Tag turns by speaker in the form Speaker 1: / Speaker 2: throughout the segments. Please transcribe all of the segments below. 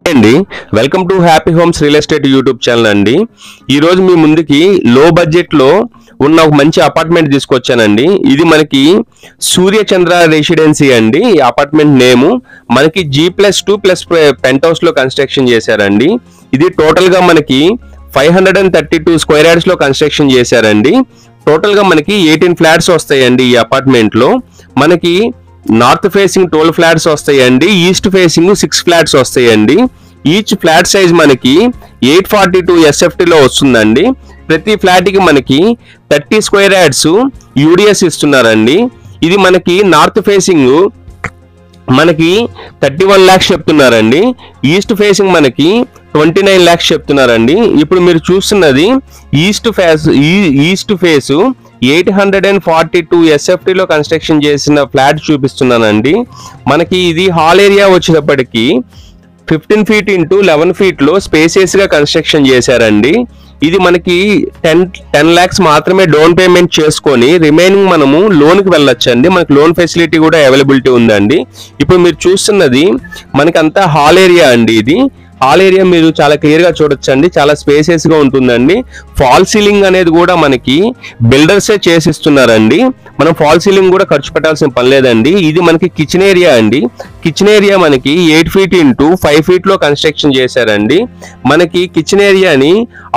Speaker 1: అండి welcome to happy homes real estate YouTube channel అండి. ఈ రోజు మీ ముందుకి లో బడ్జెట్ లో ఉన్న ఒక మంచి అపార్ట్మెంట్ తీసుకొచ్చానండి. ఇది మనకి సూర్యచంద్ర రెసిడెన్సీ అండి. ఈ అపార్ట్మెంట్ నేము మనకి G+2+ పెంట్ హౌస్ లో కన్స్ట్రక్షన్ చేశారండి. ఇది టోటల్ గా మనకి 532 స్క్వేర్ యార్డ్స్ లో కన్స్ట్రక్షన్ చేశారండి. టోటల్ గా మనకి 18 ఫ్లాట్స్ వస్తాయండి. ఈ అపార్ట్మెంట్ లో మనకి నార్త్ ఫేసింగ్ 12 ఫ్లాట్స్ వస్తాయండి. ఈస్ట్ ఫేసింగ్ 6 ఫ్లాట్స్ వస్తాయండి. ఈచ్ ఫ్లాట్ సైజ్ మనకి 842 SFT లో వస్తుందండి. ప్రతి ఫ్లాట్ కి మనకి 30 స్క్వేర్ యార్డ్స్ యూడిఎస్ ఇస్తున్నారండి. ఇది మనకి నార్త్ ఫేసింగ్ మనకి 31 lakhs చెప్తున్నారండి. ఈస్ట్ ఫేసింగ్ మనకి 29 lakhs చెప్తున్నారండి. ఇప్పుడు మీరు చూస్తున్నది ఈస్ట్ ఫేస్ 842 SFT లో కన్స్ట్రక్షన్ చేసిన ఫ్లాట్ చూపిస్తున్నానండి. మనకి ఇది హాల్ ఏరియా వచ్చేటప్పటికి 15 feet ఇంటూ 11 feet లో స్పేసియస్ గా కన్స్ట్రక్షన్ చేశారండి. ఇది మనకి 10 lakhs మాత్రమే డౌన్ పేమెంట్ చేసుకొని రిమైనింగ్ మనము లోన్ కి వెళ్ళొచ్చండి. మనకి లోన్ ఫెసిలిటీ కూడా అవైలబిలిటీ ఉందండి. ఇప్పుడు మీరు చూస్తున్నది మనకి అంతా హాల్ ఏరియా అండి. ఇది హాల్ ఏరియా మీరు చాలా క్లియర్ గా చూడొచ్చండి. చాలా స్పేసియస్ గా ఉంటుందండి. ఫాల్ సీలింగ్ అనేది కూడా మనకి బిల్డర్సే చేసిస్తున్నారండి. మనం ఫాల్ సీలింగ్ కూడా ఖర్చు పెట్టాల్సిన పని లేదండి. ఇది మనకి కిచెన్ ఏరియా అండి. కిచెన్ ఏరియా మనకి 8 feet ఇంటూ 5 feet లో కన్స్ట్రక్షన్ చేశారండి. మనకి కిచెన్ ఏరియాని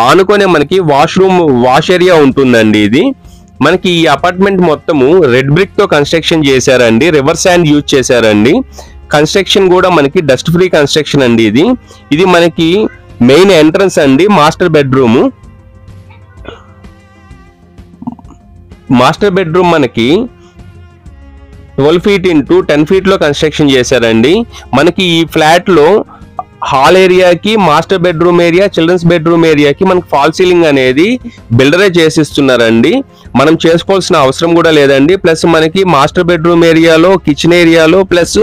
Speaker 1: ఆనుకునే మనకి వాష్ ఏరియా ఉంటుందండి. ఇది మనకి ఈ అపార్ట్మెంట్ మొత్తము రెడ్ బ్రిక్ తో కన్స్ట్రక్షన్ చేశారండి. రివర్ శాండ్ యూజ్ చేశారండి. కన్స్ట్రక్షన్ కూడా మనకి డస్ట్ ఫ్రీ కన్స్ట్రక్షన్ అండి. ఇది మనకి మెయిన్ ఎంట్రన్స్ అండి. మాస్టర్ బెడ్రూమ్ మనకి 12 feet ఇంటూ 10 feet లో కన్స్ట్రక్షన్ చేశారండి. మనకి ఈ ఫ్లాట్ లో హాల్ ఏరియాకి, master bedroom area, children's bedroom ఏరియాకి మనకి ఫాల్ సీలింగ్ అనేది బిల్డరే చేసిస్తున్నారండి. మనం చేసుకోవాల్సిన అవసరం కూడా లేదండి. ప్లస్ మనకి మాస్టర్ బెడ్రూమ్ ఏరియాలో, కిచెన్ ఏరియాలో ప్లస్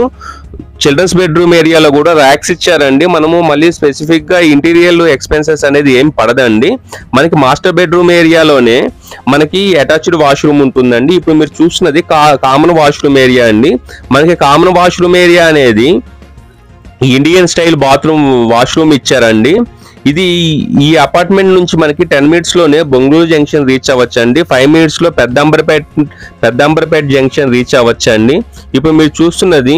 Speaker 1: చిల్డ్రన్స్ బెడ్రూమ్ ఏరియాలో కూడా ర్యాక్స్ ఇచ్చారండి. మనము మళ్ళీ స్పెసిఫిక్ గా ఇంటీరియర్ ఎక్స్పెన్సెస్ అనేది ఏం పడదండి. మనకి మాస్టర్ బెడ్రూమ్ ఏరియాలోనే మనకి అటాచ్డ్ వాష్రూమ్ ఉంటుందండి. ఇప్పుడు మీరు చూస్తున్నది కామన్ వాష్రూమ్ ఏరియా అండి. మనకి కామన్ వాష్రూమ్ ఏరియా అనేది ఇండియన్ స్టైల్ వాష్రూమ్ ఇచ్చారండి. ఇది ఈ అపార్ట్మెంట్ నుంచి మనకి 10 minutes లోనే బొంగళూరు జంక్షన్ రీచ్ అవ్వచ్చండి. 5 minutes లో పెద్దంబరపేట జంక్షన్ రీచ్ అవ్వచ్చండి. ఇప్పుడు మీరు చూస్తున్నది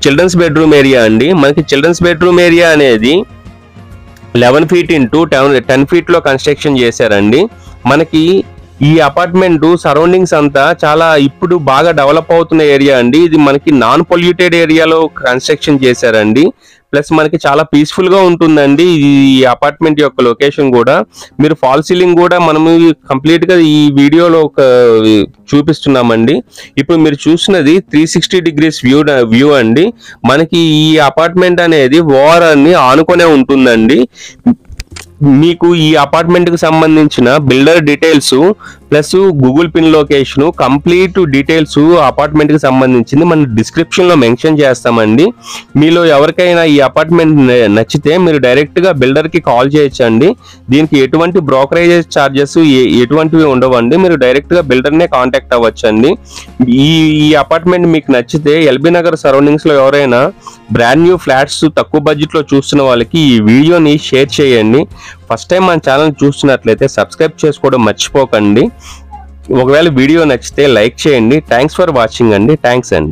Speaker 1: చిల్డ్రన్స్ బెడ్రూమ్ ఏరియా అండి. మనకి చిల్డ్రన్స్ బెడ్రూమ్ ఏరియా అనేది 11 feet ఇంటూ 10 feet లో కన్స్ట్రక్షన్ చేశారండి. మనకి ఈ అపార్ట్మెంట్ సరౌండింగ్స్ అంతా చాలా ఇప్పుడు బాగా డెవలప్ అవుతున్న ఏరియా అండి. ఇది మనకి నాన్ పొల్యూటెడ్ ఏరియాలో కన్స్ట్రక్షన్ చేశారండి. ప్లస్ మనకి చాలా పీస్ఫుల్ గా ఉంటుందండి ఈ అపార్ట్మెంట్ యొక్క లొకేషన్ కూడా. మీరు ఫాల్ సీలింగ్ కూడా మనము కంప్లీట్ గా ఈ వీడియోలో చూపిస్తున్నామండి. ఇప్పుడు మీరు చూసినది 360 degrees వ్యూ అండి. మనకి ఈ అపార్ట్మెంట్ అనేది ఓఆర్ఆర్ని ఆనుకునే ఉంటుందండి. మీకు ఈ అపార్ట్మెంట్ కి సంబంధించిన builder details plus Google pin location complete details apartment కి సంబంధించింది మన డిస్క్రిప్షన్ లో మెన్షన్ చేస్తామండి. మీలో ఎవరికైనా ఈ అపార్ట్మెంట్ నచ్చితే మీరు డైరెక్ట్ గా బిల్డర్ కి కాల్ చేయొచ్చండి. దీనికి ఎటువంటి బ్రోకరేజ్ చార్జెస్ ఎటువంటివి ఉండవండి. మీరు డైరెక్ట్ గా బిల్డర్ నే కాంటాక్ట్ అవ్వచ్చండి. ఈ అపార్ట్మెంట్ మీకు నచ్చితే ఎల్బీ నగర్ సరౌండింగ్స్ లో ఎవరైనా బ్రాండ్ న్యూ ఫ్లాట్స్ తక్కువ బడ్జెట్ లో చూస్తున్న వాళ్ళకి ఈ వీడియోని షేర్ చేయండి. ఫస్ట్ టైం మన ఛానల్ చూస్తున్నట్లయితే సబ్స్క్రైబ్ చేసుకోవడం మర్చిపోకండి. ఒకవేళ వీడియో నచ్చితే లైక్ చేయండి. థ్యాంక్స్ ఫర్ వాచింగ్ అండి. థ్యాంక్స్ అండి.